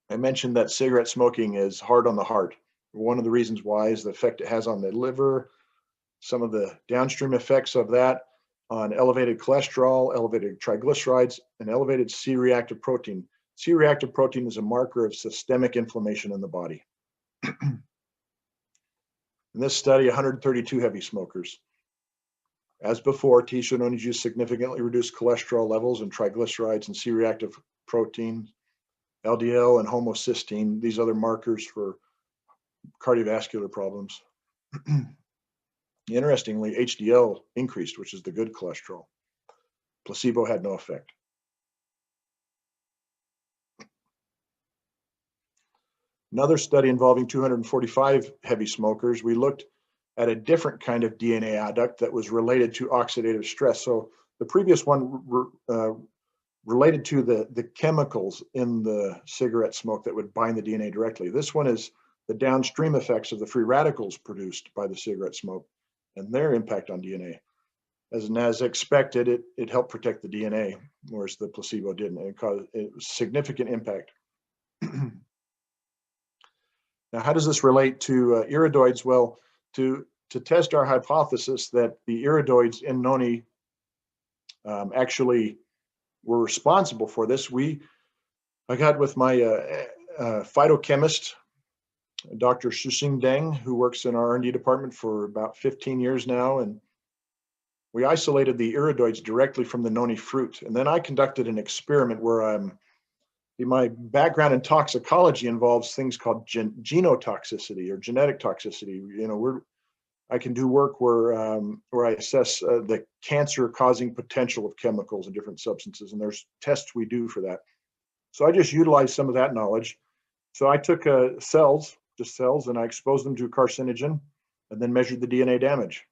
I mentioned that cigarette smoking is hard on the heart. One of the reasons why is the effect it has on the liver, some of the downstream effects of that on elevated cholesterol, elevated triglycerides, and elevated C-reactive protein. C-reactive protein is a marker of systemic inflammation in the body. In this study, 132 heavy smokers. As before, Tisha Noni juice significantly reduced cholesterol levels and triglycerides and C-reactive protein, LDL and homocysteine, these other markers for cardiovascular problems. Interestingly, HDL increased, which is the good cholesterol. Placebo had no effect. Another study involving 245 heavy smokers, we looked at a different kind of DNA adduct that was related to oxidative stress. So the previous one related to the chemicals in the cigarette smoke that would bind the DNA directly. This one is the downstream effects of the free radicals produced by the cigarette smoke and their impact on DNA. As expected, it helped protect the DNA, whereas the placebo didn't. It caused a significant impact. Now, how does this relate to iridoids? Well, to test our hypothesis that the iridoids in Noni actually were responsible for this, I got with my phytochemist, Dr. Shusing Deng, who works in our R&D department for about 15 years now, and we isolated the iridoids directly from the Noni fruit. And then I conducted an experiment where my background in toxicology involves things called genotoxicity or genetic toxicity. You know, I can do work where I assess the cancer-causing potential of chemicals and different substances, and there's tests we do for that. So I just utilized some of that knowledge. So I took cells, and I exposed them to a carcinogen, and then measured the DNA damage.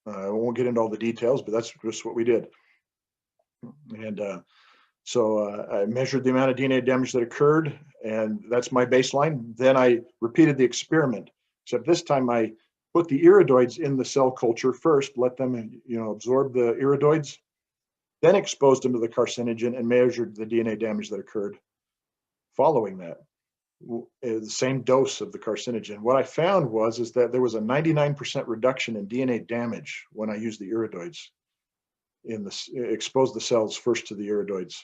I won't get into all the details, but that's just what we did. And so I measured the amount of DNA damage that occurred, and that's my baseline. Then I repeated the experiment, except this time I put the iridoids in the cell culture first, let them absorb the iridoids, then exposed them to the carcinogen and measured the DNA damage that occurred following that. The same dose of the carcinogen. What I found is that there was a 99% reduction in DNA damage when I used the iridoids exposed the cells first to the iridoids.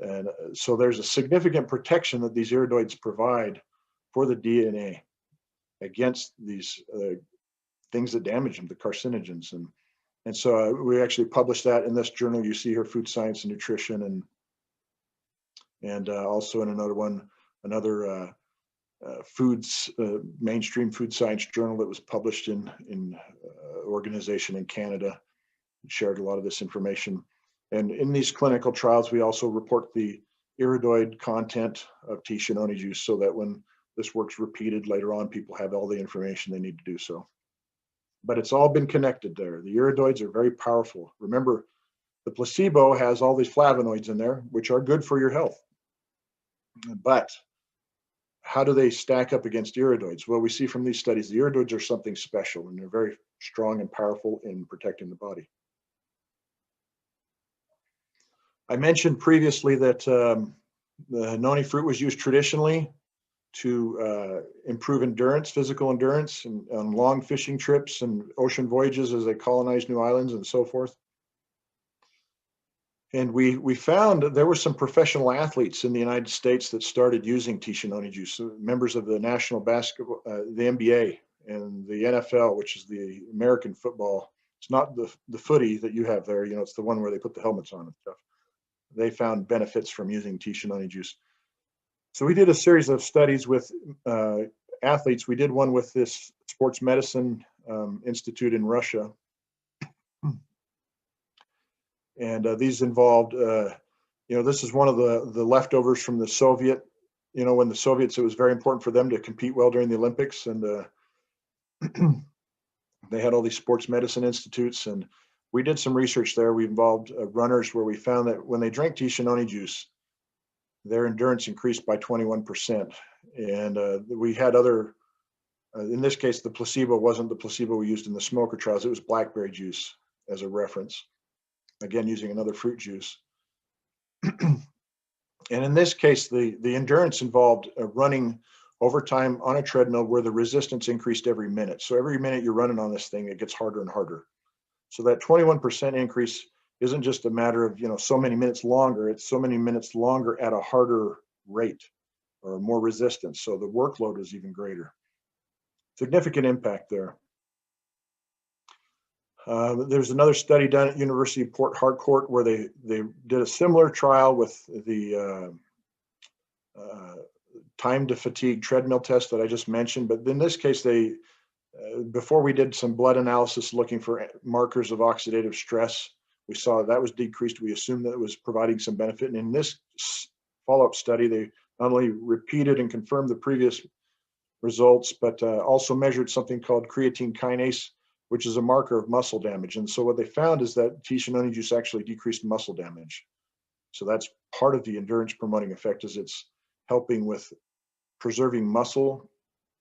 And so there's a significant protection that these iridoids provide for the DNA against these things that damage them, the carcinogens. And so we actually published that in this journal you see here, Food Science and Nutrition, and also in another mainstream food science journal that was published in organization in Canada. It shared a lot of this information. And in these clinical trials, we also report the iridoid content of Tisha Noni juice so that when this work's repeated later on, people have all the information they need to do so. But it's all been connected there. The iridoids are very powerful. Remember, the placebo has all these flavonoids in there, which are good for your health. But how do they stack up against iridoids? Well, we see from these studies, the iridoids are something special, and they're very strong and powerful in protecting the body. I mentioned previously that the Noni fruit was used traditionally to improve endurance, physical endurance, and on long fishing trips and ocean voyages as they colonized new islands and so forth. And we found that there were some professional athletes in the United States that started using Tisha Noni juice, members of the national basketball, the NBA and the NFL, which is the American football. It's not the footy that you have there, it's the one where they put the helmets on and stuff. They found benefits from using Tisha Noni juice. So we did a series of studies with athletes. We did one with this sports medicine institute in Russia. And these involved, this is one of the leftovers from the Soviet, when the Soviets, it was very important for them to compete well during the Olympics. And they had all these sports medicine institutes. And we did some research there. We involved runners where we found that when they drank Noni juice, their endurance increased by 21%. And we had other, in this case, the placebo wasn't the placebo we used in the smoker trials. It was blackberry juice as a reference, again, using another fruit juice. And in this case, the endurance involved running over time on a treadmill where the resistance increased every minute. So every minute you're running on this thing, it gets harder and harder. So that 21% increase isn't just a matter of, so many minutes longer, it's so many minutes longer at a harder rate or more resistance. So the workload is even greater. Significant impact there. There's another study done at University of Port Harcourt where they did a similar trial with the time to fatigue treadmill test that I just mentioned. But in this case, before we did some blood analysis looking for markers of oxidative stress, we saw that was decreased. We assumed that it was providing some benefit. And in this follow-up study, they not only repeated and confirmed the previous results, but also measured something called creatine kinase, which is a marker of muscle damage. And so what they found is that Noni juice actually decreased muscle damage. So that's part of the endurance promoting effect, is it's helping with preserving muscle,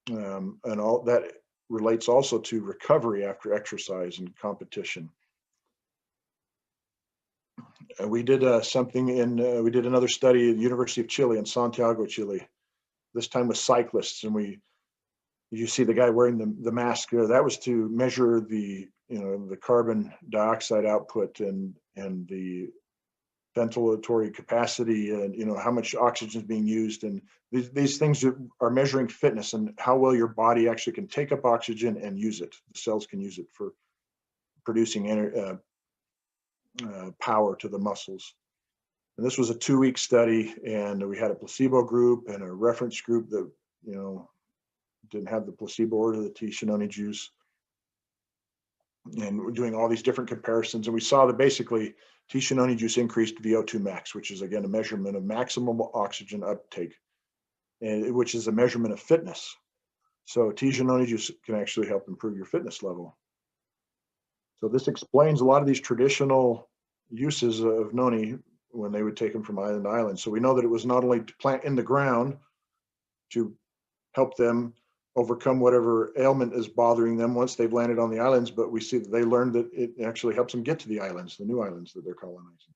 and all that relates also to recovery after exercise and competition. We did we did another study at the University of Chile in Santiago, Chile, this time with cyclists. And you see the guy wearing the mask there. That was to measure the carbon dioxide output and the ventilatory capacity, and how much oxygen is being used. And these things are measuring fitness and how well your body actually can take up oxygen and use it. The cells can use it for producing power to the muscles. And this was a 2-week study, and we had a placebo group and a reference group that didn't have the placebo or the Noni juice. And we're doing all these different comparisons, and we saw that basically Noni juice increased VO2 max, which is again a measurement of maximum oxygen uptake, and which is a measurement of fitness. So Noni juice can actually help improve your fitness level. So this explains a lot of these traditional uses of Noni when they would take them from island to island. So we know that it was not only to plant in the ground to help them overcome whatever ailment is bothering them once they've landed on the islands, but we see that they learned that it actually helps them get to the islands, the new islands that they're colonizing.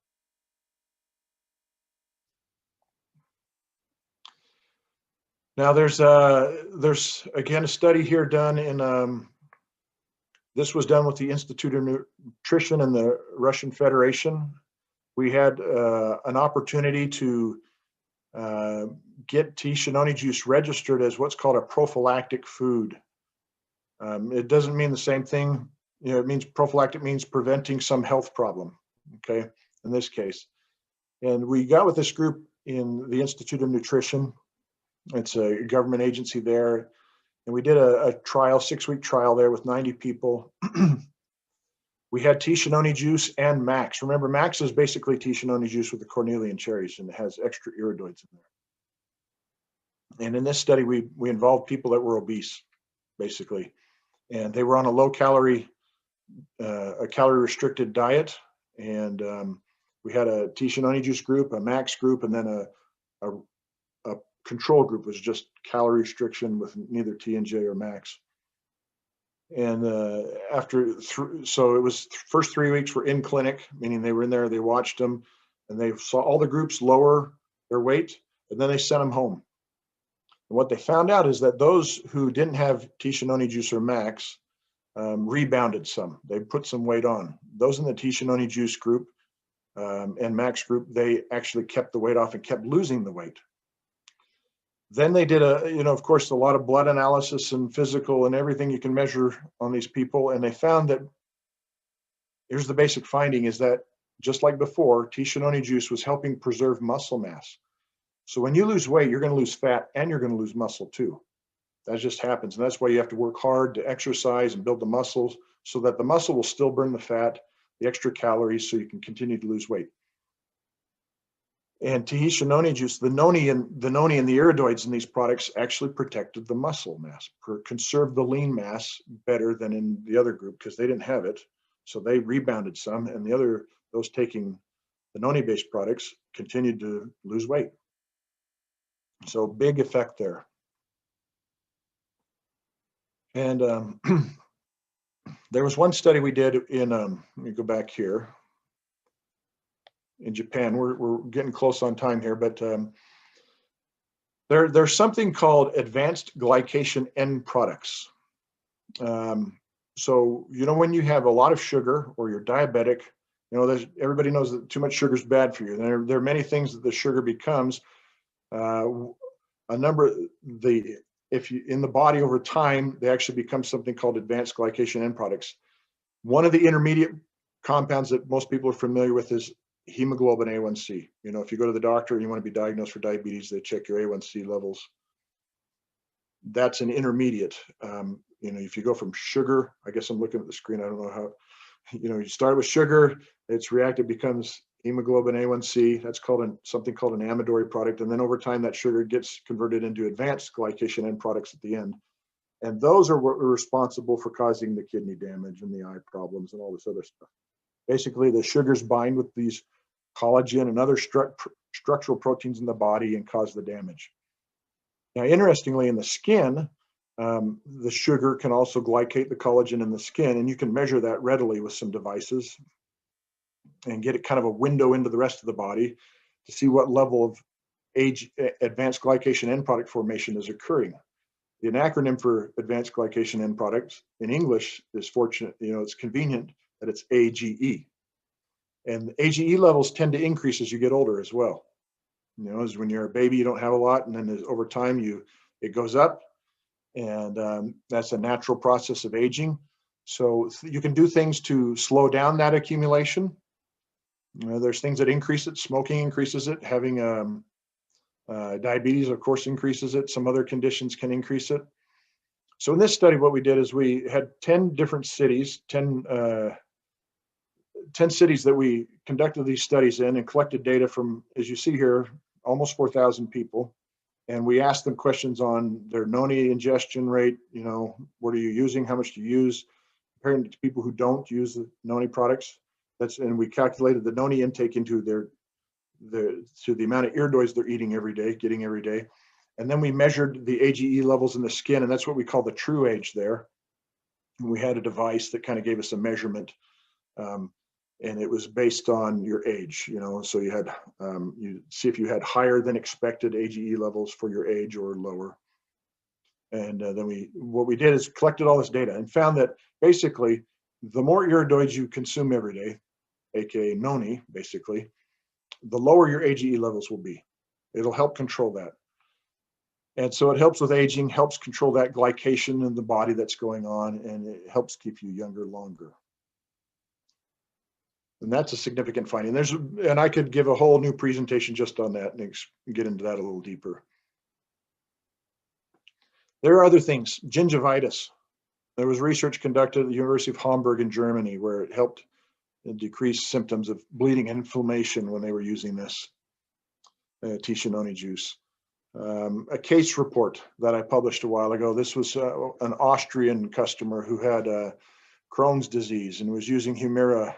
Now there's again a study here done in, this was done with the Institute of Nutrition in the Russian Federation. We had an opportunity to get Noni juice registered as what's called a prophylactic food. It doesn't mean the same thing. It means prophylactic means preventing some health problem, okay, in this case. And we got with this group in the Institute of Nutrition. It's a government agency there. And we did a trial, 6-week trial there with 90 people. We had Noni juice and Max. Remember, Max is basically Noni juice with the cornelian cherries, and it has extra iridoids in there. And in this study, we involved people that were obese, basically. And they were on a low-calorie, a calorie-restricted diet. And we had a Noni juice group, a Max group, and then a control group was just calorie restriction with neither T&J or Max. And so it was first 3 weeks were in clinic, meaning they were in there, they watched them, and they saw all the groups lower their weight, and then they sent them home. And what they found out is that those who didn't have Noni juice or Max rebounded some. They put some weight on. Those in the Noni juice group and Max group, they actually kept the weight off and kept losing the weight. Then they did of course, a lot of blood analysis and physical and everything you can measure on these people. And they found that, here's the basic finding, is that just like before, Noni juice was helping preserve muscle mass. So when you lose weight, you're going to lose fat and you're going to lose muscle too. That just happens. And that's why you have to work hard to exercise and build the muscles so that the muscle will still burn the fat, the extra calories, so you can continue to lose weight. And Tahitian noni juice, the noni and the iridoids in these products actually protected the muscle mass, conserved the lean mass better than in the other group because they didn't have it. So they rebounded some, and those taking the noni-based products continued to lose weight. So big effect there. And there was one study we did in, let me go back here, in Japan. We're getting close on time here, but there's something called advanced glycation end products. So, when you have a lot of sugar or you're diabetic, everybody knows that too much sugar is bad for you. There are many things that the sugar becomes. In the body over time, they actually become something called advanced glycation end products. One of the intermediate compounds that most people are familiar with is hemoglobin A1C. If you go to the doctor and you want to be diagnosed for diabetes, they check your A1C levels. That's an intermediate. If you go from sugar, I guess I'm looking at the screen, I don't know how, you start with sugar, it's reacted, becomes hemoglobin A1C. That's something called an amidori product. And then over time, that sugar gets converted into advanced glycation end products at the end. And those are what are responsible for causing the kidney damage and the eye problems and all this other stuff. Basically, the sugars bind with these collagen and other structural proteins in the body and cause the damage. Now, interestingly, in the skin, the sugar can also glycate the collagen in the skin, and you can measure that readily with some devices and get it kind of a window into the rest of the body to see what level of advanced glycation end product formation is occurring. The acronym for advanced glycation end products in English is fortunate, it's convenient that it's AGE. And AGE levels tend to increase as you get older as well. As when you're a baby, you don't have a lot, and then over time it goes up, and that's a natural process of aging. So you can do things to slow down that accumulation. There's things that increase it. Smoking increases it. Having diabetes, of course, increases it. Some other conditions can increase it. So in this study, what we did is we had 10 different cities, 10 cities that we conducted these studies in and collected data from, as you see here, almost 4,000 people. And we asked them questions on their noni ingestion rate, what are you using, how much do you use, comparing it to people who don't use the noni products. And we calculated the noni intake into the amount of iridoids they're getting every day. And then we measured the AGE levels in the skin, and that's what we call the true age there. And we had a device that kind of gave us a measurement. And it was based on your age, so you had, you see if you had higher than expected AGE levels for your age or lower. And then what we did is collected all this data and found that basically the more iridoids you consume every day, aka noni, basically, the lower your AGE levels will be. It'll help control that. And so it helps with aging, helps control that glycation in the body that's going on, and it helps keep you younger longer. And that's a significant finding. And I could give a whole new presentation just on that and get into that a little deeper. There are other things. Gingivitis. There was research conducted at the University of Hamburg in Germany where it helped decrease symptoms of bleeding and inflammation when they were using this Tahitian noni juice. A case report that I published a while ago. This was an Austrian customer who had Crohn's disease and was using Humira,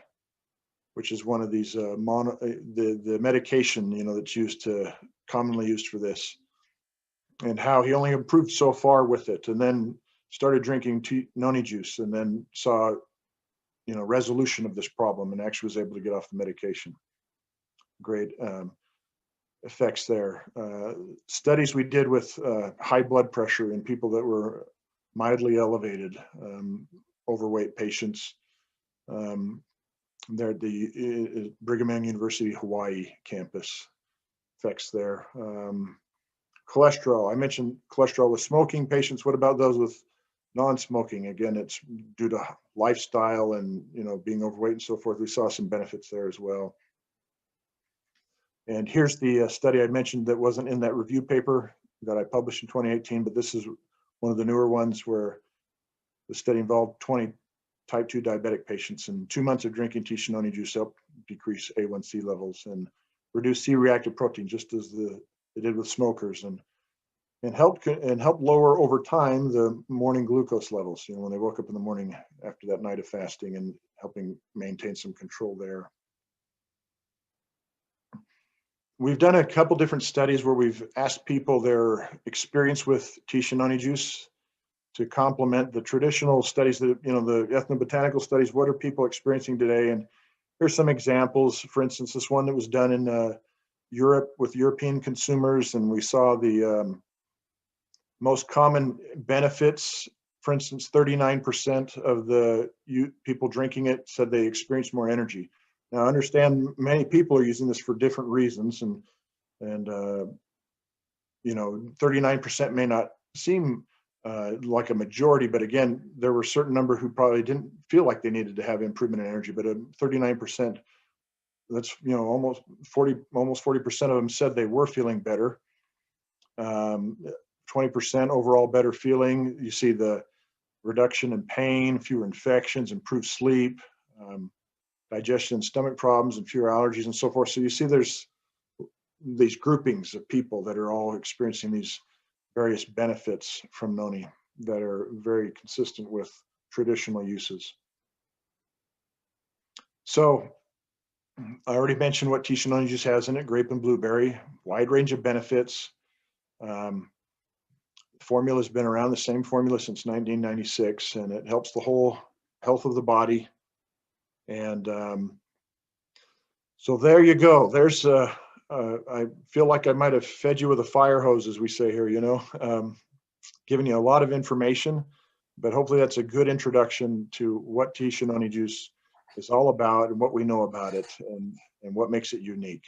which is one of these the medication that's commonly used for this, and how he only improved so far with it, and then started drinking noni juice, and then saw resolution of this problem, and actually was able to get off the medication. Great effects there. Studies we did with high blood pressure in people that were mildly elevated, overweight patients. They're at the Brigham Young University Hawaii campus. Effects there. Cholesterol. I mentioned cholesterol with smoking patients. What about those with non-smoking? Again, it's due to lifestyle and being overweight and so forth. We saw some benefits there as well. And here's the study I mentioned that wasn't in that review paper that I published in 2018, but this is one of the newer ones where the study involved 20 type 2 diabetic patients, and 2 months of drinking tea Noni juice helped decrease A1C levels and reduce C-reactive protein, just as they did with smokers, and help lower over time the morning glucose levels, when they woke up in the morning after that night of fasting, and helping maintain some control there. We've done a couple different studies where we've asked people their experience with tea Noni juice to complement the traditional studies that, the ethnobotanical studies. What are people experiencing today? And here's some examples. For instance, this one that was done in Europe with European consumers, and we saw the most common benefits. For instance, 39% of the people drinking it said they experienced more energy. Now, I understand many people are using this for different reasons, and 39% may not seem like a majority, but again, there were a certain number who probably didn't feel like they needed to have improvement in energy. But 39%, that's almost 40% of them said they were feeling better. 20% overall better feeling. You see the reduction in pain, fewer infections, improved sleep, digestion and stomach problems, and fewer allergies and so forth. So you see there's these groupings of people that are all experiencing these various benefits from Noni that are very consistent with traditional uses. So I already mentioned what tea Noni juice has in it: grape and blueberry, wide range of benefits. Formula has been around, the same formula since 1996, and it helps the whole health of the body. And so there you go. There's I feel like I might have fed you with a fire hose, as we say here, giving you a lot of information, but hopefully that's a good introduction to what tea Noni juice is all about and what we know about it, and what makes it unique.